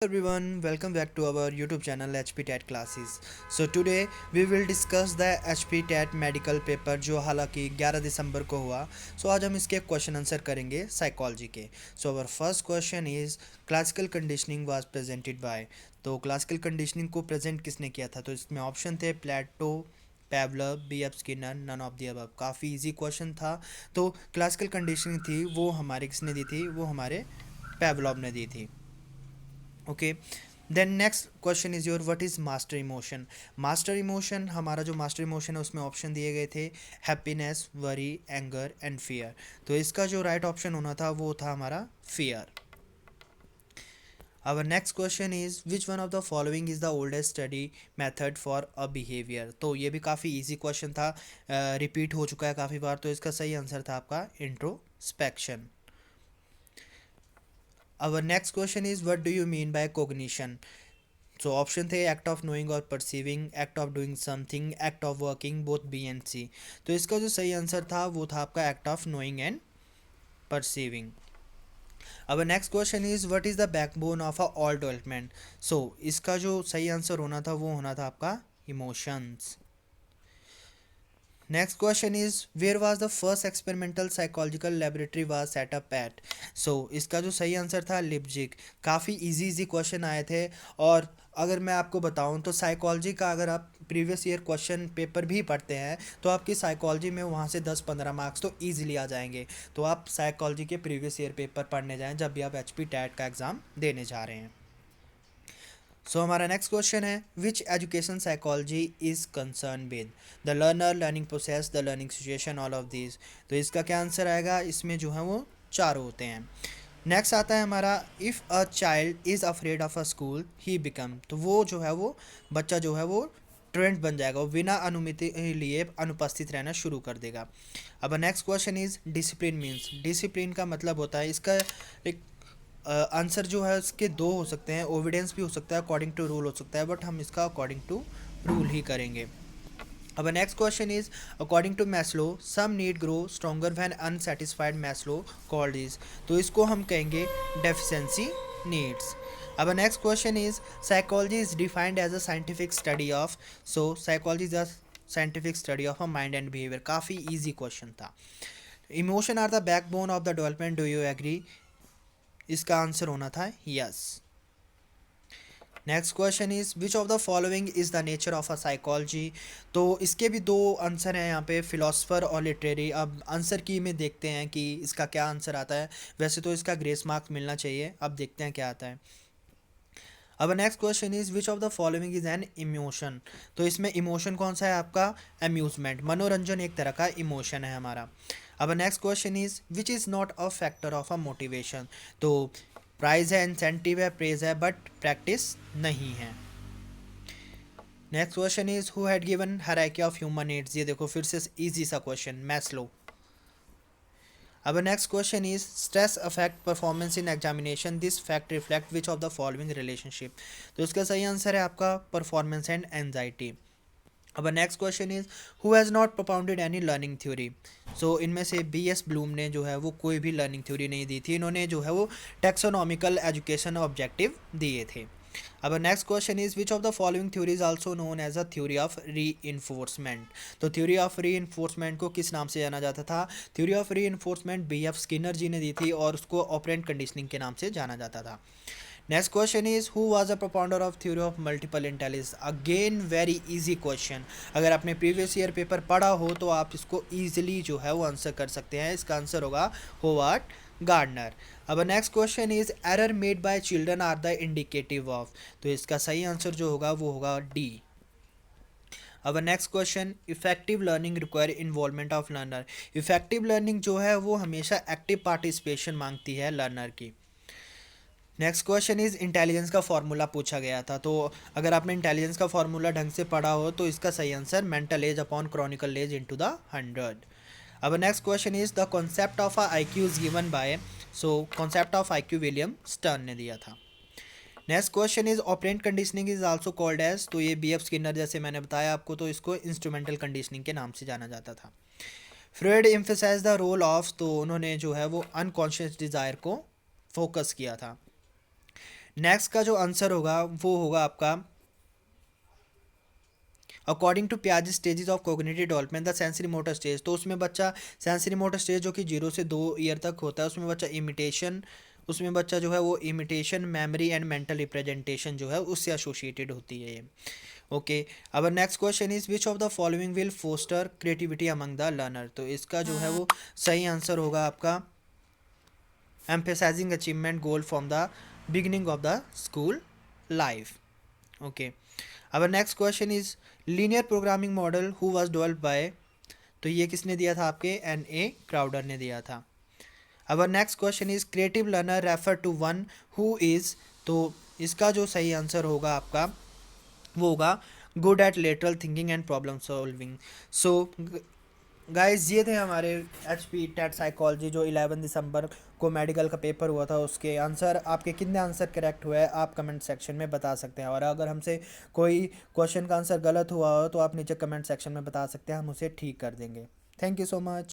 Everyone, welcome back to our YouTube channel HP TET classes. So today we will discuss the HP TET medical paper जो हालांकि 11 दिसंबर को हुआ. So आज हम इसके क्वेश्चन आंसर करेंगे साइकोलॉजी के. So our first question is classical conditioning was presented by. तो क्लासिकल कंडीशनिंग को प्रेजेंट किसने किया था? तो इसमें ऑप्शन थे Plato, Pavlov, B F Skinner, none of the above. काफ़ी इजी क्वेश्चन था. तो क्लासिकल कंडीशनिंग थी वो हमारे किसने दी थी? वो हमारे पेवलव ने दी थी. Okay. Then next question is your what is master emotion. Master emotion, हमारा जो मास्टर इमोशन है उसमें ऑप्शन दिए गए थे happiness, worry, anger and fear. तो इसका जो राइट ऑप्शन होना था वो था हमारा fear. Our next question is which one of the following is the oldest study method for a behavior. तो ये भी काफ़ी इजी क्वेश्चन था, रिपीट हो चुका है काफ़ी बार. तो इसका सही आंसर था आपका introspection. Our next question is what do you mean by cognition. So option थे एक्ट ऑफ नोइंग और perceiving, act of doing something, act of working, both B and C. तो इसका जो सही आंसर था वो था आपका act of knowing and perceiving. अब next question is what is the backbone of a all development. So इसका जो सही आंसर होना था वो होना था आपका emotions. Next question is where was the first experimental psychological laboratory was set up at. So इसका जो सही आंसर था लिप्जिग. काफ़ी इजी क्वेश्चन आए थे. और अगर मैं आपको बताऊं तो साइकोलॉजी का अगर आप प्रीवियस ईयर क्वेश्चन पेपर भी पढ़ते हैं तो आपकी साइकोलॉजी में वहाँ से 10-15 मार्क्स तो ईजिली आ जाएंगे. तो आप साइकोलॉजी के प्रीवियस ईयर पेपर पढ़ने जाएं जब भी आप एच पी टैट का एग्ज़ाम देने जा रहे हैं. सो हमारा नेक्स्ट क्वेश्चन है which education psychology is concern with the learner, learning process, the learning situation, all of this. तो इसका क्या आंसर आएगा? इसमें जो है वो चारों होते हैं. नेक्स्ट आता है हमारा if a child is afraid of a school he become. तो वो जो है वो बच्चा जो है वो ट्रेंड बन जाएगा, वो बिना अनुमति लिए अनुपस्थित रहना शुरू कर देगा. अब next question is discipline means. Discipline का मतलब होता है इसका एक आंसर जो है उसके दो हो सकते हैं, ओविडेंस भी हो सकता है, अकॉर्डिंग टू रूल हो सकता है, बट हम इसका अकॉर्डिंग टू रूल ही करेंगे. अब next question is according to Maslow some need grow stronger when unsatisfied Maslow called is. तो इसको हम कहेंगे डेफिशिएंसी नीड्स. अब next question is psychology is defined as a scientific study of. So psychology is a scientific study of a mind and behaviour. काफ़ी easy question था. Emotion are the backbone of the development, do you agree? इसका answer होना था yes. Next question is which of the following is the nature of a psychology. तो इसके भी दो answer हैं यहाँ पे, फिलोसफर और लिटरेरी. अब आंसर की में देखते हैं कि इसका क्या आंसर आता है. वैसे तो इसका ग्रेस मार्क्स मिलना चाहिए, अब देखते हैं क्या आता है. अब next question is which of the following is an emotion. तो इसमें इमोशन कौन सा है आपका? अम्यूजमेंट, मनोरंजन एक तरह का इमोशन है हमारा. अब next question is which is not a factor of a motivation. तो प्राइज है, इंसेंटिव है, प्रेज है, बट प्रैक्टिस नहीं है. Next question is who had given hierarchy of human needs. ये देखो फिर से इजी सा क्वेश्चन, मैस्लो. अब next question is stress affect performance in examination, this fact reflect which of the following relationship. तो इसका सही आंसर है आपका परफॉर्मेंस एंड एंजाइटी. अब next question is who has not propounded any learning theory. So इनमें से B S Bloom ने जो है वो कोई भी लर्निंग थ्योरी नहीं दी थी. इन्होंने जो है वो टेक्सोनॉमिकल एजुकेशन ऑब्जेक्टिव दिए थे. अब next question is which of the following theory is also known as a theory of reinforcement. तो थ्योरी ऑफ री इन्फोर्समेंट को किस नाम से जाना जाता था? Theory of reinforcement B F Skinner ji ने दी थी और उसको ऑपरेंट कंडीशनिंग के नाम से जाना जाता था. Next question is who was a propounder of theory of multiple intelligence. Again very easy question. अगर आपने प्रीवियस ईयर पेपर पढ़ा हो तो आप इसको ईजिली जो है वो आंसर कर सकते हैं. इसका आंसर होगा होवार्ड गार्डनर. अब next question is error made by children are the indicative of. तो इसका सही आंसर जो होगा वो होगा डी. अब next question effective learning require involvement of learner. Effective learning जो है वो हमेशा एक्टिव पार्टिसिपेशन मांगती है लर्नर की. नेक्स्ट क्वेश्चन इज इंटेलिजेंस का फार्मूला पूछा गया था. तो अगर आपने इंटेलिजेंस का फार्मूला ढंग से पढ़ा हो तो इसका सही answer mental age upon chronicle age into the 100. अब next question is the concept of I Q is given by. So concept of I Q William Stern ने दिया था. Next question is operant conditioning is also called as. तो ये B F Skinner जैसे मैंने बताया आपको, तो इसको इंस्ट्रूमेंटल कंडीशनिंग के नाम से जाना जाता था. Freud emphasise the role of. तो उन्होंने जो है वो अनकॉन्शियस डिज़ायर को फोकस किया था. नेक्स्ट का जो आंसर होगा वो होगा आपका अकॉर्डिंग टू पियाजे stages of cognitive development the sensory motor stage. तो उसमें बच्चा सेंसरी मोटर स्टेज जो कि 0 से 2 ईयर तक होता है, उसमें बच्चा इमिटेशन, उसमें बच्चा जो है वो imitation, memory and mental representation जो है उससे एसोसिएटेड होती है ये। ओके, अब next question is which of the following will foster creativity among the learner. तो इसका जो है वो सही आंसर होगा आपका emphasizing achievement goal from the beginning of the school life. Okay, our next question is linear programming model who was developed by। तो ये किसने दिया था आपके, एन ए क्राउडर ने दिया था। our next question is creative learner refer to one who is। तो इसका जो सही आंसर होगा आपका वो होगा good at lateral thinking and problem solving. So guys ये थे हमारे एच पी टेट साइकोलॉजी जो 11 दिसंबर को मेडिकल का पेपर हुआ था, उसके आंसर आपके कितने आंसर करेक्ट हुए हैं आप कमेंट सेक्शन में बता सकते हैं। और अगर हमसे कोई क्वेश्चन का आंसर गलत हुआ हो तो आप नीचे कमेंट सेक्शन में बता सकते हैं, हम उसे ठीक कर देंगे। Thank you so much.